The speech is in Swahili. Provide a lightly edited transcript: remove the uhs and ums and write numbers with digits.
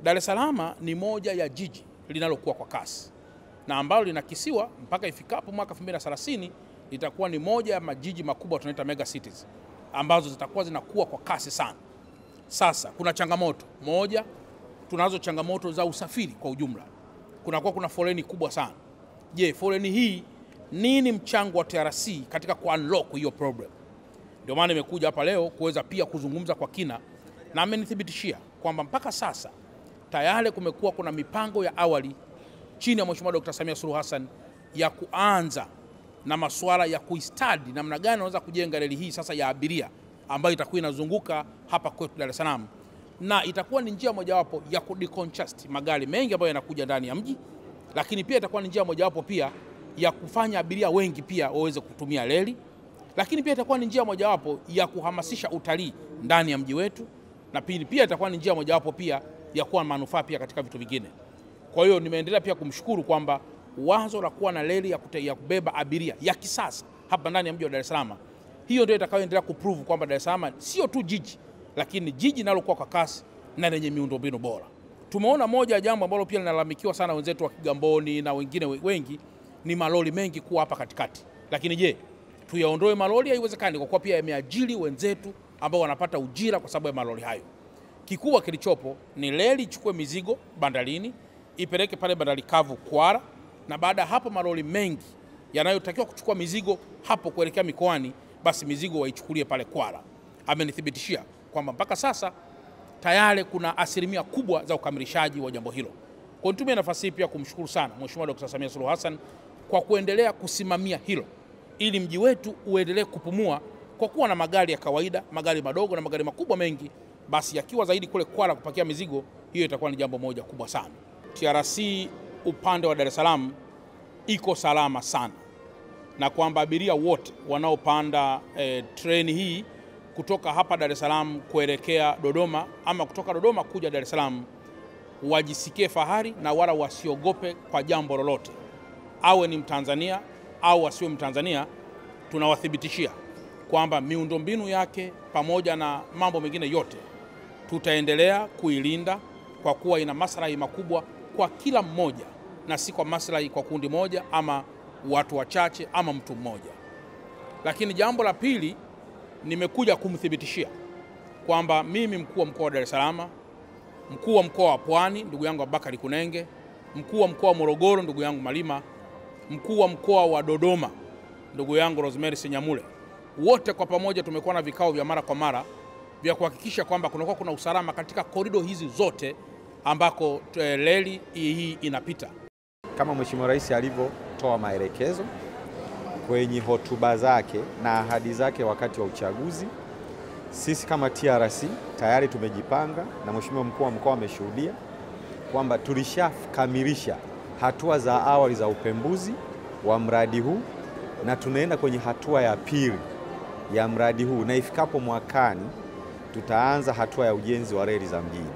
Dar es Salaam ni moja ya jiji linalokuwa kwa kasi na ambalo linakisiwa mpaka ifikapo mwaka 2030 litakuwa ni moja ya majiji makubwa tunaita mega cities ambazo zitakuwa zinakuwa kwa kasi sana. Sasa kuna changamoto moja, tunazo changamoto za usafiri kwa ujumla. Kuna foleni kubwa sana. Je, foleni hii nini mchango wa TRC katika ku-unlock hiyo problem? Ndio maana nimekuja hapa leo kuweza pia kuzungumza kwa kina, na amenithibitishia kwamba mpaka sasa tayari kumekuwa kuna mipango ya awali chini ya Mheshimiwa Dr. Samia Suluhu Hassan ya kuanza na masuala ya kuistadi namna gani wanaweza kujenga reli hii sasa ya abiria ambayo itakuwa inazunguka hapa kwetu Dar es Salaam, na itakuwa ni njia mojawapo ya kudecongestion magari mengi ambayo yanakuja ndani ya mji, lakini pia itakuwa ni njia mojawapo pia ya kufanya abiria wengi pia waweze kutumia reli, lakini pia itakuwa ni njia mojawapo ya kuhamasisha utalii ndani ya mji wetu, na pia itakuwa ni njia mojawapo pia ya kuwa manufaa pia katika vitu vingine. Kwa hiyo nimeendelea pia kumshukuru kwamba wazo la kuwa na reli ya kubeba abiria ya kisasa hapa ndani ya mji wa Dar es Salaam, hiyo ndio itakayoendelea kuprove kwamba Dar es Salaam sio tu jiji, lakini jiji linalokuwa kwa kasi na lenye miundombinu bora. Tumeona moja ya jambo ambalo pia linalalamikiwa sana wenzetu wa Kigamboni na wengine wengi ni malori mengi kuwa hapa katikati. Lakini je, tuyaondoe malori? Haiwezekani, kwa kuwa pia yameajiri wenzetu ambao wanapata ujira kwa sababu ya malori hayo. Kikubwa kilichopo ni reli ichukue mizigo bandarini, ipeleke pale bandari kavu Kwara, na baada hapo malori mengi yanayotakiwa kuchukua mizigo hapo kuelekea mikoani, basi mizigo waichukulie pale Kwara. Amenithibitishia kwamba mpaka sasa tayari kuna asilimia kubwa za ukamilishaji wa jambo hilo. Kwa nitumie nafasi hii pia kumshukuru sana Mheshimiwa Dr. Samia Suluhu Hassan kwa kuendelea kusimamia hilo ili mji wetu uendelee kupumua kwa kuwa na magari ya kawaida, magari madogo na magari makubwa mengi, basi yakiwa zaidi kule Kwara kupakia mizigo, hiyo itakuwa ni jambo moja kubwa sana. TRC upande wa Dar es Salaam iko salama sana, na kwamba abiria wote wanaopanda treni hii kutoka hapa Dar es Salaam kuelekea Dodoma ama kutoka Dodoma kuja Dar es Salaam wajisikie fahari na wala wasiogope kwa jambo lolote. Awe ni Mtanzania au asiwe Mtanzania, tunawathibitishia kwamba miundombinu yake pamoja na mambo mengine yote tutaendelea kuilinda kwa kuwa ina maslahi makubwa kwa kila mmoja na si kwa maslahi kwa kundi moja ama watu wachache ama mtu mmoja. Lakini jambo la pili, nimekuja kumthibitishia kwamba mimi mkuu wa mkoa wa Dar es Salaam, mkuu wa mkoa wa Pwani ndugu yangu Abubakari Kunenge, mkuu wa mkoa wa Morogoro ndugu yangu Malima, mkuu wa mkoa wa Dodoma ndugu yangu Rosemary Senyamule, wote kwa pamoja tumekuwa na vikao vya mara kwa mara vya kuhakikisha kwamba kuna usalama katika korido hizi zote ambako reli hii inapita. Kama Mheshimiwa Rais alivyotoa maelekezo kwenye hotuba zake na ahadi zake wakati wa uchaguzi, sisi kama TRC tayari tumejipanga na Mheshimiwa mkuu wa mkoa ameshuhudia kwamba tulishakamilisha hatua za awali za upembuzi wa mradi huu na tunaenda kwenye hatua ya pili ya mradi huu, na ifikapo mwakani tutaanza hatua ya ujenzi wa reli za mjini.